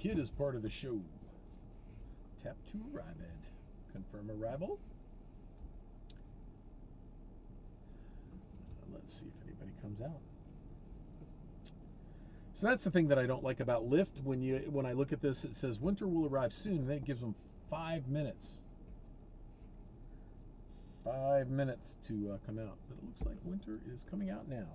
kid is part of the show. Tap to arrive at. Confirm arrival. Let's see if anybody comes out. So that's the thing that I don't like about Lyft. When I look at this, it says Wynter will arrive soon, and then it gives them 5 minutes. 5 minutes to come out. But it looks like Wynter is coming out now.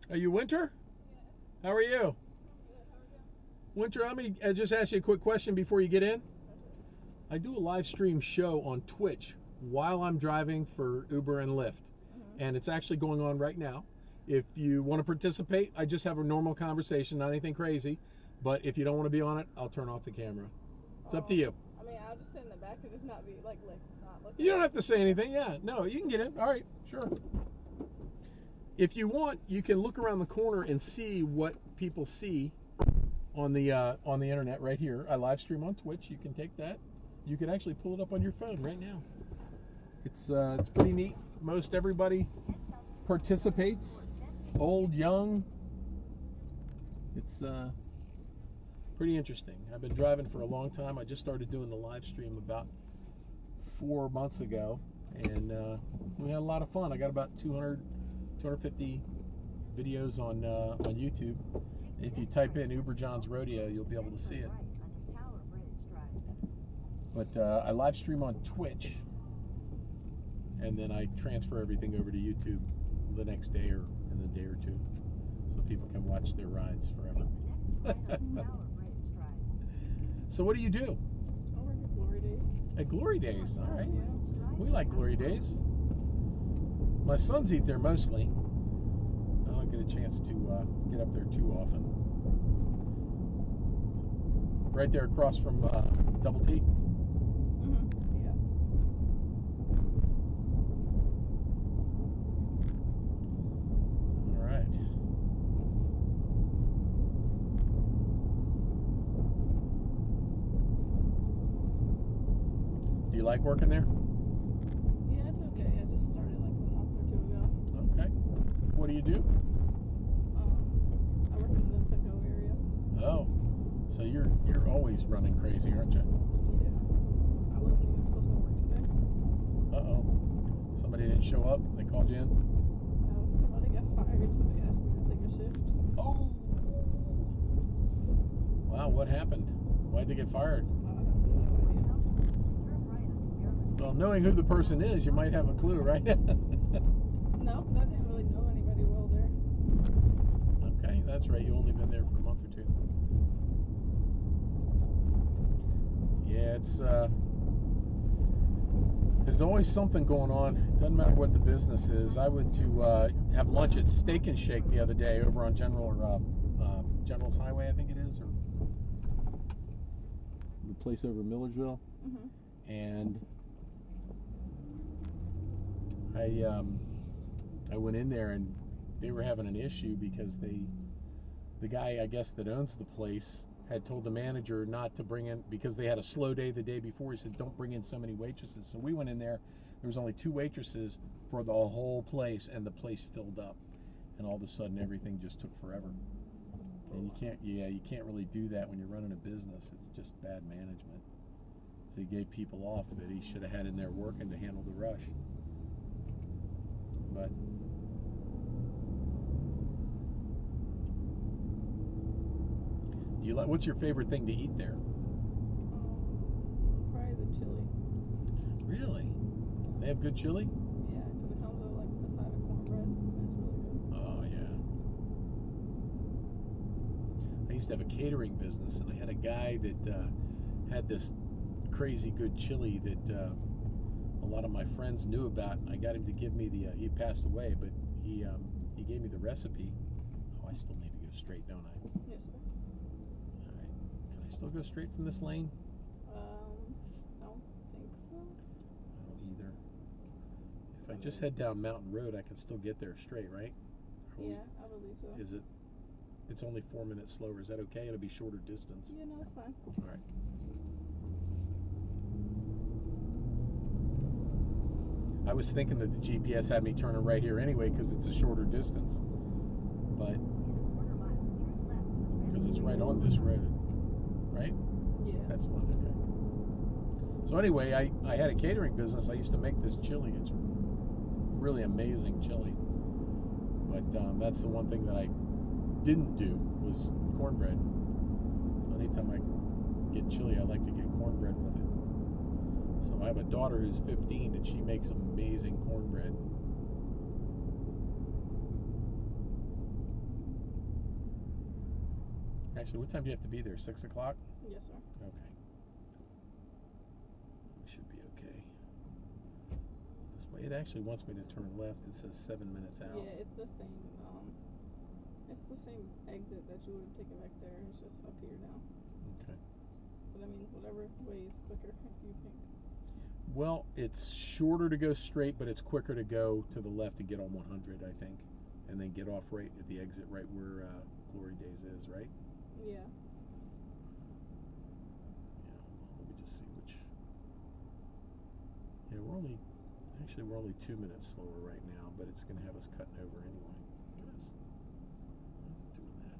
Are you Wynter? Yeah. How are you? I'm good. How are you? Wynter, let me just ask you a quick question before you get in. I do a live stream show on Twitch while I'm driving for Uber and Lyft. And it's actually going on right now. If you want to participate, I just have a normal conversation, not anything crazy. But if you don't want to be on it, I'll turn off the camera. It's up to you. I mean, I'll just sit in the back and just not be like not looking. You don't have to say anything. Yeah, no, you can get in. All right, sure. If you want, you can look around the corner and see what people see on the internet right here. I live stream on Twitch. You can take that. You can actually pull it up on your phone right now. It's pretty neat. Most everybody participates, old, young. It's pretty interesting. I've been driving for a long time. I just started doing the live stream about 4 months ago, and we had a lot of fun. I got about 250 videos on YouTube. If you type in Uber John's Rodeo, you'll be able to see it. But I live stream on Twitch, and then I transfer everything over to YouTube the next day or in a day or two, so people can watch their rides forever. So what do you do? I work at Glory Days. At Glory Days, all right. Yeah. We like Glory Days. My sons eat there mostly. I don't get a chance to get up there too often. Right there across from Double T. Yeah. All right. Do you like working there? Yeah, it's okay. I just started like a month or two ago. Okay. What do you do? I work in the techno area. Oh, so you're always running crazy, aren't you? Yeah. I wasn't even supposed to work today. Uh-oh. Somebody didn't show up? They called you in? No, somebody got fired. Somebody asked me to take a shift. Oh. Wow, what happened? Why'd they get fired? I have no idea. Well, knowing who the person is, you might have a clue, right? No, because I didn't really know anybody well there. Okay, that's right. You only been there for a month or two. Yeah, there's always something going on. It doesn't matter what the business is. I went to have lunch at Steak and Shake the other day over on General's Highway, I think it is, or the place over in Millersville. And I went in there and they were having an issue because the guy, I guess, that owns the place had told the manager not to bring in, because they had a slow day the day before. He said, don't bring in so many waitresses. So we went in there. There was only 2 waitresses for the whole place, and the place filled up. And all of a sudden, everything just took forever. And you can't really do that when you're running a business. It's just bad management. So he gave people off that he should have had in there working to handle the rush. But what's your favorite thing to eat there? Probably the chili. Really? They have good chili? Yeah, because it comes with like a side of cornbread, and it's really good. Oh yeah. I used to have a catering business, and I had a guy that had this crazy good chili that a lot of my friends knew about. I got him to give me the. He passed away, but he gave me the recipe. Oh, I still need to go straight, don't I? Yes, sir. All right. Can I still go straight from this lane? I don't think so. I don't either. If I just head down Mountain Road, I can still get there straight, right? Yeah, I believe so. Is it? It's only 4 minutes slower. Is that okay? It'll be shorter distance. Yeah, no, it's fine. All right. I was thinking that the GPS had me turning right here anyway because it's a shorter distance, but because it's right on this road, right? Yeah. That's one. Okay. So anyway, I had a catering business. I used to make this chili. It's really amazing chili. But that's the one thing that I didn't do was cornbread. So anytime I get chili, I like to get cornbread with it. So I have a daughter who's 15 and she makes amazing cornbread. Actually, what time do you have to be there? 6 o'clock? Yes, sir. Okay. We should be okay. This way, it actually wants me to turn left. It says 7 minutes out. Yeah, it's the same. It's the same exit that you would have taken back there. It's just up here now. Okay. But I mean, whatever way is quicker, if you think. Well, it's shorter to go straight, but it's quicker to go to the left to get on 100, I think, and then get off right at the exit, right where Glory Days is, right? Yeah. Yeah. Let me just see which. Yeah, we're only 2 minutes slower right now, but it's going to have us cutting over anyway. Why is it doing that?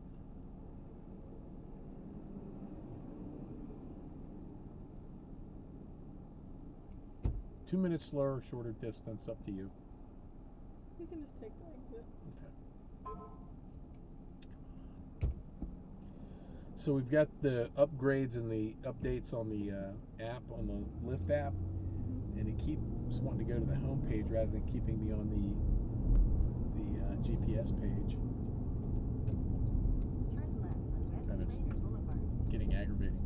2 minutes slower, shorter distance, up to you. You can just take the exit. Okay. So we've got the upgrades and the updates on the app, on the Lyft app, and it keeps wanting to go to the home page rather than keeping me on the GPS page. Turn left on Red And it's Manor Boulevard. getting aggravating.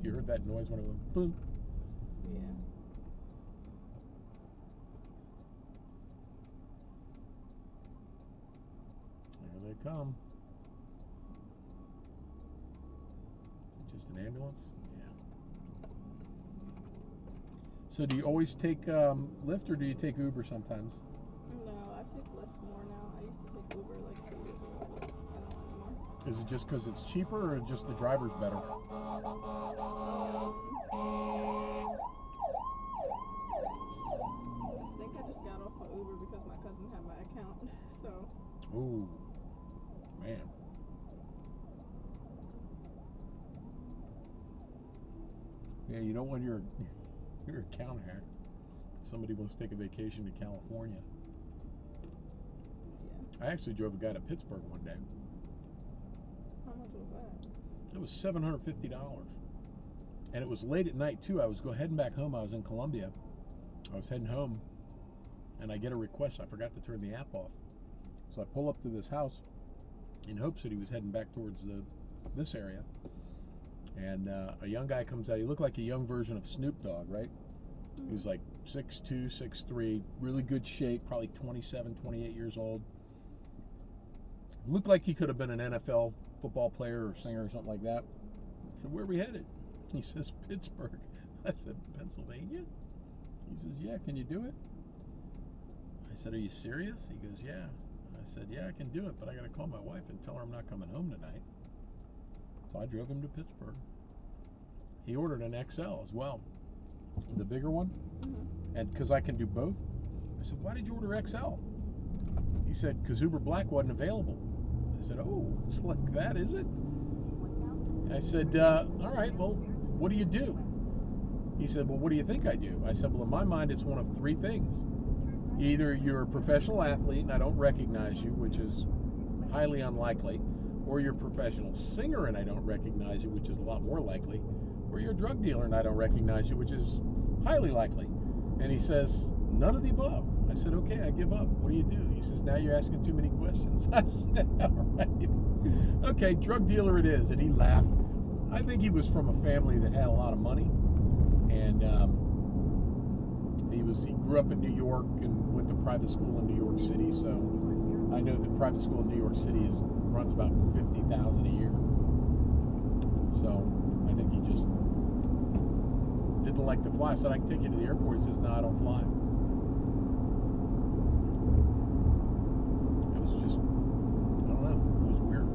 You heard that noise when it went boom? Yeah. There they come. Is it just an ambulance? Yeah. So do you always take Lyft or do you take Uber sometimes? No, I take Lyft more now. I used to take Uber like 2 years ago, but I don't anymore. Is it just because it's cheaper or just the driver's better? I think I just got off of Uber because my cousin had my account, so. Ooh, man. Yeah, you don't want your account hacked. Somebody wants to take a vacation to California. Yeah. I actually drove a guy to Pittsburgh one day. How much was that? It was $750. And it was late at night too. I was heading back home. I was in Columbia. I was heading home and I get a request. I forgot to turn the app off. So I pull up to this house in hopes that he was heading back towards this area. And a young guy comes out. He looked like a young version of Snoop Dogg, right? Mm-hmm. He was like 6'2", 6'3", really good shape, probably 27, 28 years old. Looked like he could have been an NFL football player or singer or something like that. I said, where are we headed? He says, Pittsburgh. I said, Pennsylvania? He says, yeah, can you do it? I said, are you serious? He goes, yeah. I said, yeah, I can do it, but I got to call my wife and tell her I'm not coming home tonight. So I drove him to Pittsburgh. He ordered an XL as well, the bigger one. Mm-hmm. And because I can do both, I said, why did you order XL? He said, because Uber Black wasn't available. I said, oh, it's like that, is it? I said, all right, well, what do you do? He said, well, what do you think I do? I said, well, in my mind, it's one of three things. Either you're a professional athlete and I don't recognize you, which is highly unlikely, or you're a professional singer and I don't recognize you, which is a lot more likely, or you're a drug dealer and I don't recognize you, which is highly likely. And he says, none of the above. I said, okay, I give up. What do you do? He says, now you're asking too many questions. I said, all right. Okay, drug dealer it is. And he laughed. I think he was from a family that had a lot of money. And he grew up in New York and went to private school in New York City. So I know that private school in New York City runs about $50,000 a year. So I think he just didn't like to fly. I said, I can take you to the airport. He says, no, I don't fly. It was just, I don't know, it was weird.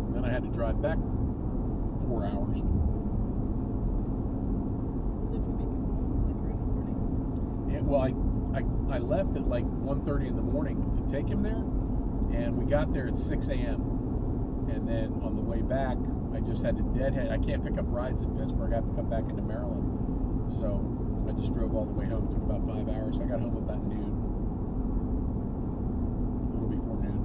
And then I had to drive back 4 hours. Did you make it home like right in the morning? Yeah, well, I left at like 1:30 in the morning to take him there, and we got there at 6 a.m. And then on the way back, I just had to deadhead. I can't pick up rides in Pittsburgh. I have to come back into Maryland. So I just drove all the way home. It took about 5 hours. I got home about noon, a little before noon.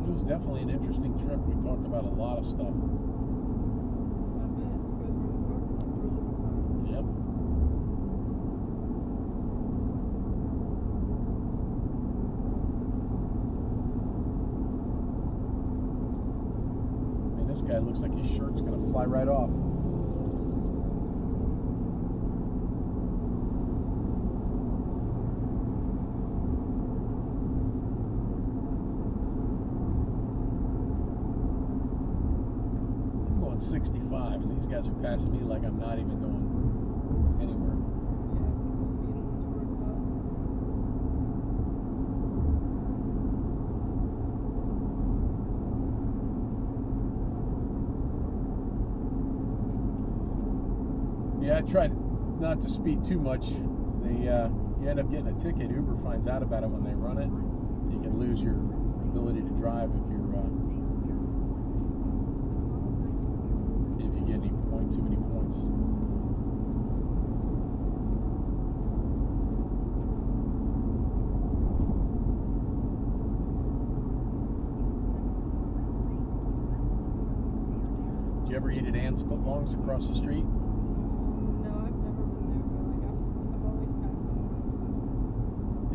It was definitely an interesting trip. We talked about a lot of stuff. I bet you guys were in the car for like a really long time. Yep. I mean, this guy looks like his shirt's gonna fly right off. I'm going 65, and these guys are passing me like I'm not even going anywhere. Yeah, the speed limits were about. Yeah, I tried not to speed too much. You end up getting a ticket. Uber finds out about it when they run it. You can lose your ability to drive if you get too many points. Did you ever eat at Ann's Footlongs across the street? No, I've never been there, but like I've always passed them.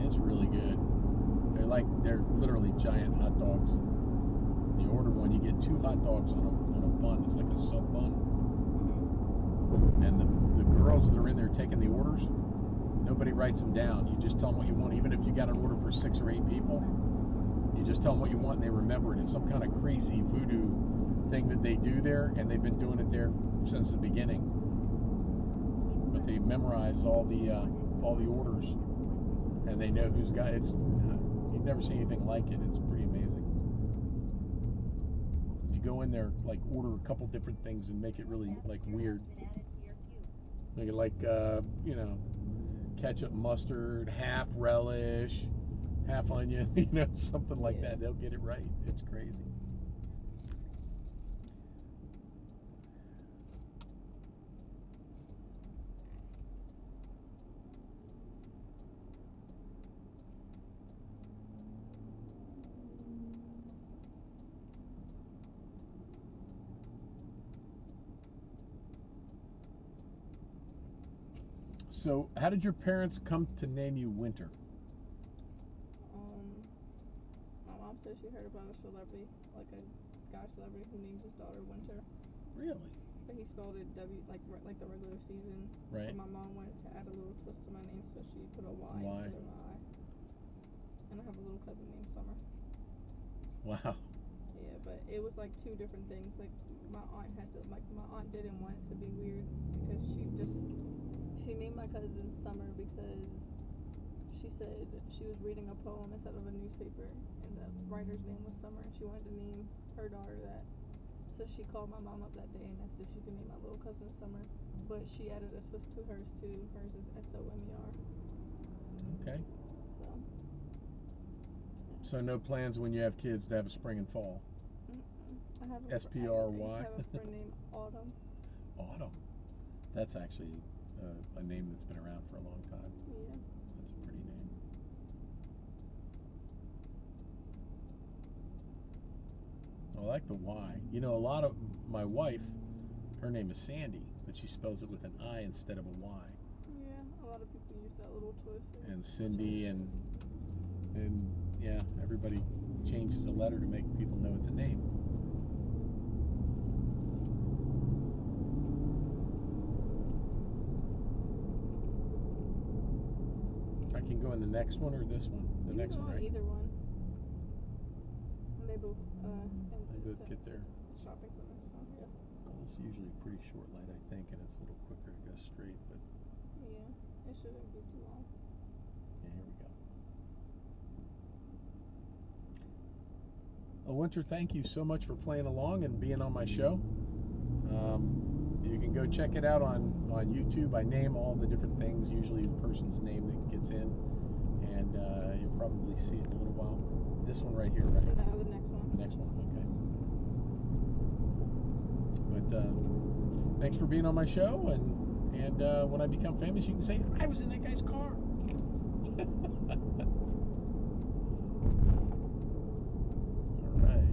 It's really good. They're literally giant hot dogs. You order one, you get 2 hot dogs on a bun. It's like a sub bun. And the girls that are in there taking the orders, nobody writes them down. You just tell them what you want. Even if you got an order for 6 or 8 people, you just tell them what you want and they remember it. It's some kind of crazy voodoo thing that they do there, and they've been doing it there since the beginning. But they memorize all the orders, and they know who's got it. You've never seen anything like it. It's pretty amazing. If you go in there, like order a couple different things and make it really like weird. Make it like ketchup, mustard, half relish, half onion, something like that. They'll get it right. It's crazy. So, how did your parents come to name you Wynter? My mom said she heard about a celebrity, like a guy celebrity who named his daughter Wynter. Really? But he spelled it W like the regular season. Right. But my mom wanted to add a little twist to my name, so she put a Y instead of an I. And I have a little cousin named Summer. Wow. Yeah, but it was like 2 different things. Like my aunt didn't want it to be weird because she named my cousin Summer because she said she was reading a poem instead of a newspaper, and the writer's name was Summer, and she wanted to name her daughter that. So she called my mom up that day and asked if she could name my little cousin Summer. But she added a twist to hers too. Hers is Somer. Okay. So. So no plans when you have kids to have a spring and fall. I have SPRY. I have a friend named Autumn. Autumn. That's actually a name that's been around for a long time. Yeah. That's a pretty name. I like the Y. A lot of my wife, her name is Sandy, but she spells it with an I instead of a Y. Yeah, a lot of people use that little twist. And Cindy and yeah, everybody changes a letter to make people know it's a name. I can go in the next one or this one? The You next can go one, right? either one. And they both get there. It's shopping center, so yeah. Well, this is usually a pretty short light, I think, and it's a little quicker to go straight, but Yeah, it shouldn't be too long. Yeah, here we go. Well, Wynter, thank you so much for playing along and being on my show. You can go check it out on YouTube. I name all the different things, usually the person's name that gets in, and you'll probably see it in a little while. This one right here, right? No, the next one. The next one, okay. But thanks for being on my show, and when I become famous, you can say, I was in that guy's car. All right.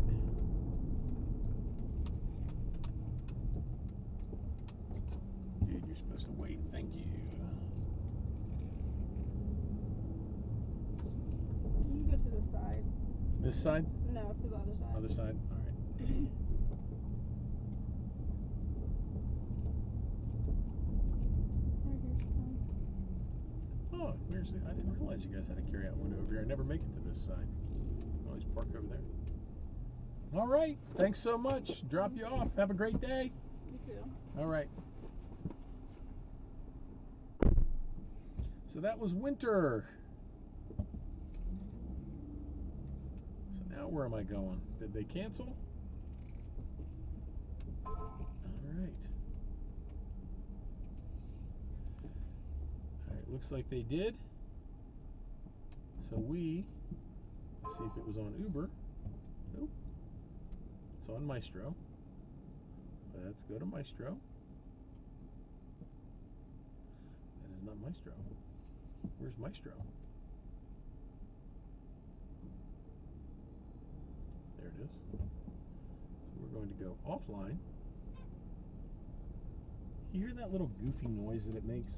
Dude, you're supposed to wait. Thank you. Can you go to the side? This side? No, to the other side. Other side? All right. Right here's fine. Oh, where's the... I didn't realize you guys had a carry-out window over here. I never make it to this side. I always park over there. All right. Thanks so much. Drop you off. Have a great day. You too. All right. So that was Wynter. So now where am I going? Did they cancel? All right. All right, looks like they did. So let's see if it was on Uber. Nope. It's on Maestro. Let's go to Maestro. That is not Maestro. Where's Maestro? There it is. So we're going to go offline. You hear that little goofy noise that it makes?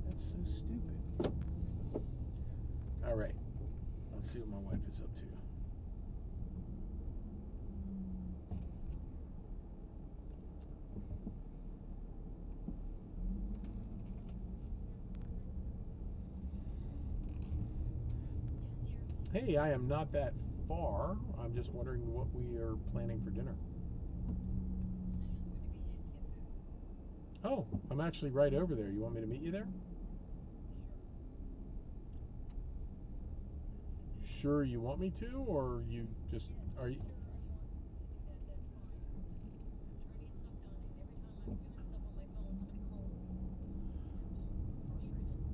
That's so stupid. All right. Let's see what my wife is up to. Hey, I am not that far. I'm just wondering what we are planning for dinner. Oh, I'm actually right over there. You want me to meet you there? Sure you want me to, or you just are you?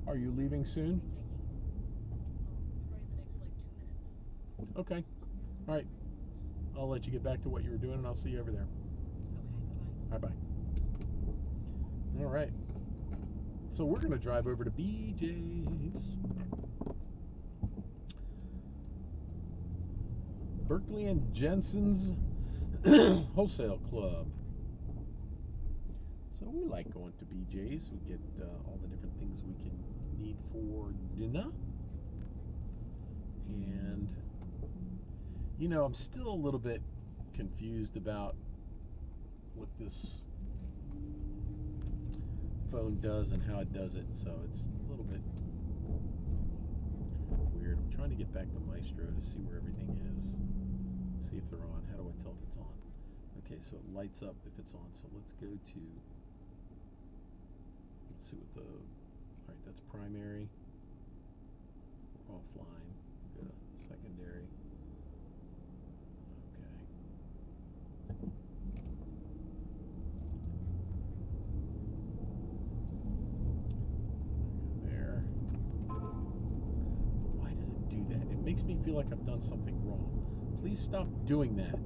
Are you leaving soon? Okay. All right. I'll let you get back to what you were doing, and I'll see you over there. Okay. Bye. All right. So we're gonna drive over to BJ's. Berkeley and Jensen's Wholesale Club. So we like going to BJ's. We get all the different things we can need for dinner. And, you know, I'm still a little bit confused about what this phone does and how it does it. So it's a little bit weird. I'm trying to get back to Maestro to see where everything is. See if they're on. How do I tell if it's on? Okay, so it lights up if it's on. So let's go to, let's see what the, all right, that's primary, offline, go to secondary. Okay. There. Why does it do that? It makes me feel like I've done something wrong. Please stop doing that.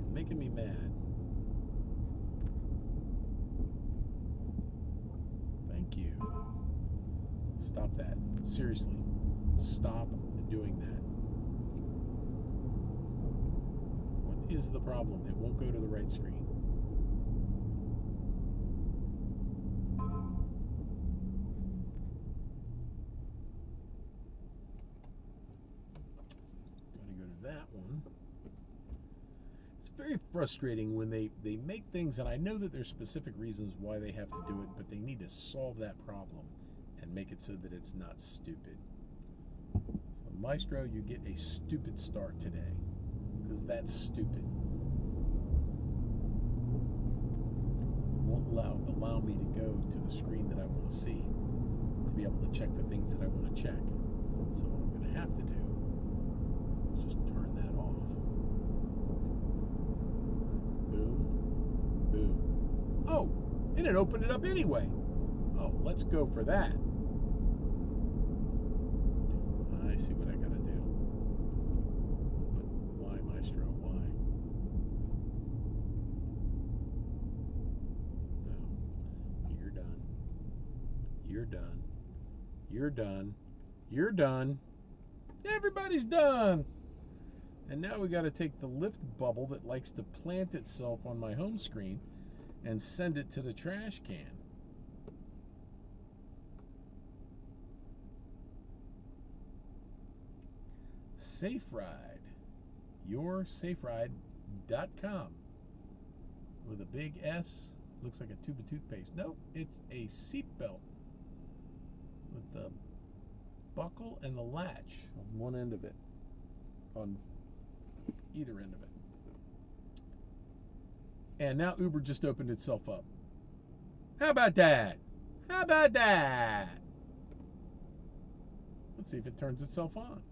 You're making me mad. Thank you. Stop that. Seriously. Stop doing that. What is the problem? It won't go to the right screen. That one. It's very frustrating when they make things, and I know that there's specific reasons why they have to do it, but they need to solve that problem and make it so that it's not stupid. So Maestro, you get a stupid start today, because that's stupid. Won't allow me to go to the screen that I want to see, to be able to check the things that I want to check. So what I'm going to have to do is just turn that off. Boom, boom. Oh, and it opened it up anyway. Oh, let's go for that. I see what I got to do. Why, Maestro? Why? No. You're done. You're done. You're done. You're done. Everybody's done. And now we got to take the lift bubble that likes to plant itself on my home screen and send it to the trash can. Safe Ride. YourSafeRide.com with a big S. Looks like a tube of toothpaste. Nope, it's a seatbelt with the buckle and the latch on one end of it, on either end of it. And now Uber just opened itself up. How about that? How about that? Let's see if it turns itself on.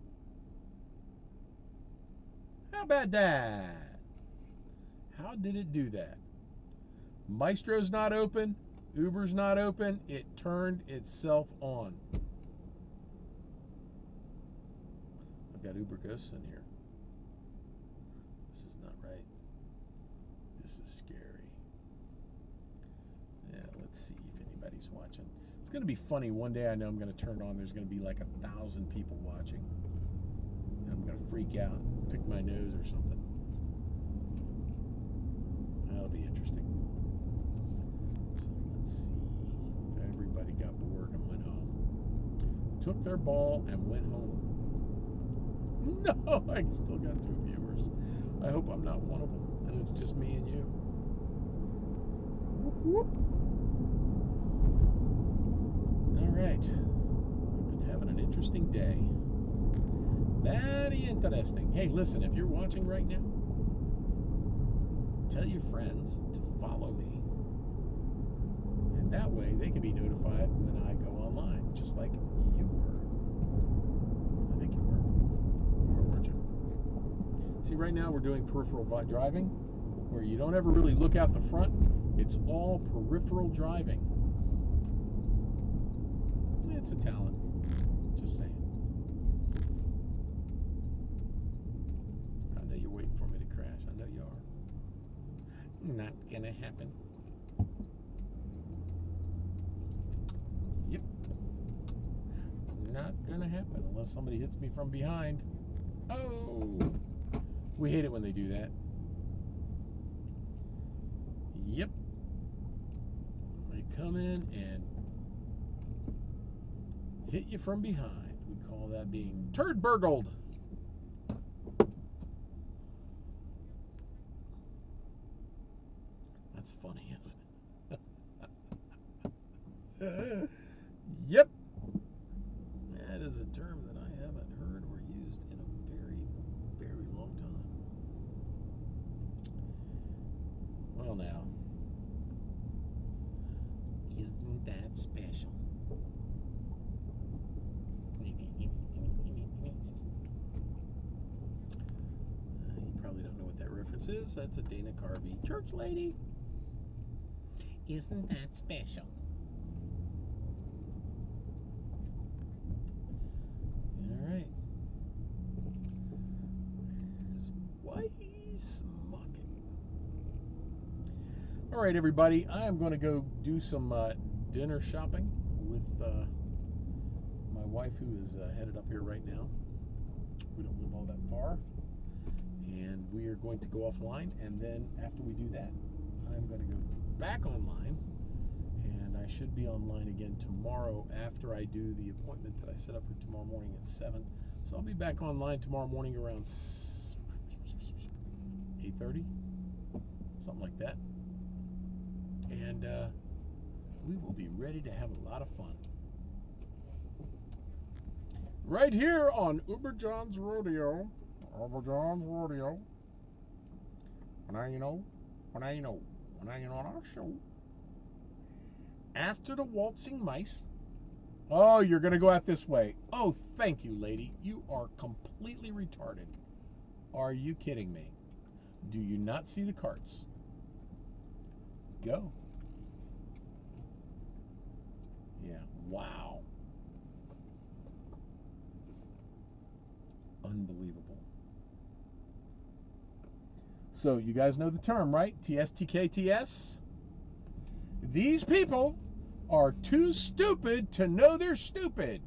How about that? How did it do that? Maestro's not open. Uber's not open. It turned itself on. I've got Uber ghosts in here. This is not right. This is scary. Yeah, let's see if anybody's watching. It's going to be funny. One day I know I'm going to turn on. There's going to be like 1,000 people watching. And I'm going to freak out, pick my nose or something. That'll be interesting. So let's see if everybody got bored and went home. Took their ball and went home. No, I still got 2 viewers. I hope I'm not one of them, and it's just me and you. Whoop, whoop. All right. We've been having an interesting day. Very interesting. Hey, listen, if you're watching right now, tell your friends to follow me. And that way they can be notified when I go online, just like you were. I think you were. You were, weren't you? See, right now we're doing peripheral driving, where you don't ever really look out the front. It's all peripheral driving. It's a talent. Just saying. I know you're waiting for me to crash. I know you are. Not gonna happen. Yep. Not gonna happen unless somebody hits me from behind. Oh! We hate it when they do that. Yep. They come in and hit you from behind. We call that being turd burgled. That's funny, isn't it? Yep. That is a term that I haven't heard or used in a very, very long time. Well, now, isn't that special? You probably don't know what that reference is. That's a Dana Carvey church lady. Isn't that special? All right. There's Weissmucking. All right, everybody. I am going to go do some dinner shopping with my wife, who is headed up here right now. We don't live all that far. And we are going to go offline. And then after we do that, I'm going to go back online. And I should be online again tomorrow after I do the appointment that I set up for tomorrow morning at 7. So I'll be back online tomorrow morning around 8:30, something like that. And we will be ready to have a lot of fun. Right here on Uber John's Rodeo. Uber John's Rodeo. Now you know. Now you know. Now you know on our show. After the waltzing mice. Oh, you're going to go out this way. Oh, thank you, lady. You are completely retarded. Are you kidding me? Do you not see the carts? Go. Yeah. Wow. Unbelievable. So you guys know the term, right? TSTKTS? These people are too stupid to know they're stupid.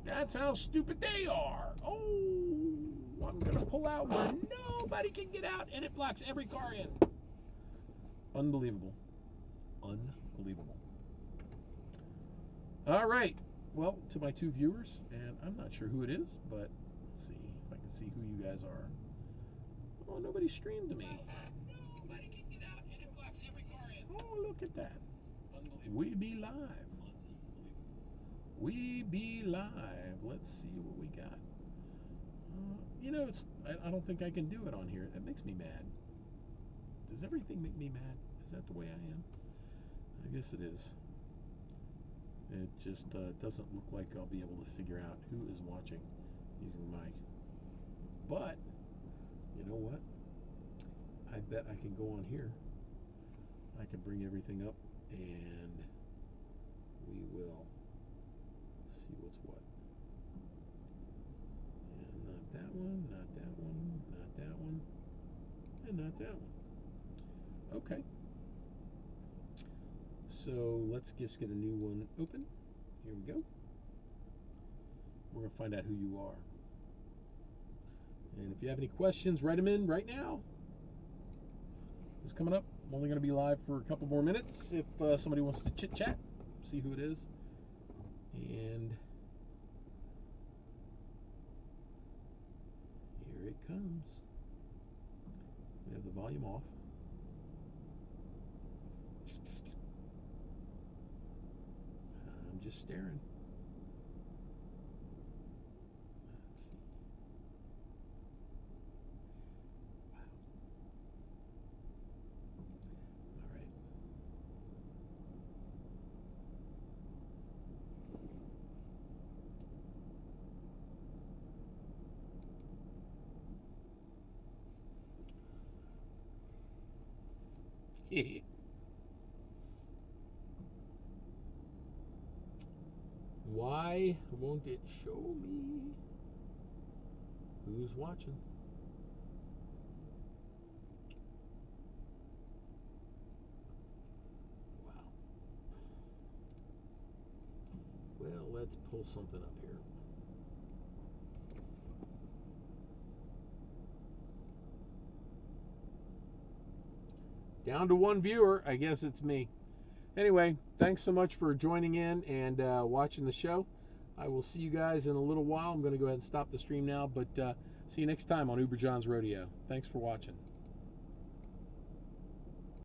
That's how stupid they are. Oh, I'm going to pull out where nobody can get out, and it blocks every car in. Unbelievable. Unbelievable. All right. Well, to my two viewers, and I'm not sure who it is, but let's see if I can see who you guys are. Oh, nobody streamed to me. Nobody can get out, and it blocks every car in. Oh, look at that. We be live. We be live. Let's see what we got. You know, I don't think I can do it on here. It makes me mad. Does everything make me mad? Is that the way I am? I guess it is. It just doesn't look like I'll be able to figure out who is watching using mic. But, you know what? I bet I can go on here. I can bring everything up and we will see what's what. And not that one, not that one, not that one, and not that one. Okay. So let's just get a new one open. Here we go. We're going to find out who you are. And if you have any questions, write them in right now. It's coming up. I'm only going to be live for a couple more minutes. If somebody wants to chit chat, see who it is. And here it comes. We have the volume off. I'm just staring. Let's see. Wow. All right. Why won't it show me who's watching? Wow. Well, let's pull something up here. Down to one viewer. I guess it's me. Anyway, thanks so much for joining in and watching the show. I will see you guys in a little while. I'm going to go ahead and stop the stream now, but see you next time on Uber John's Rodeo. Thanks for watching.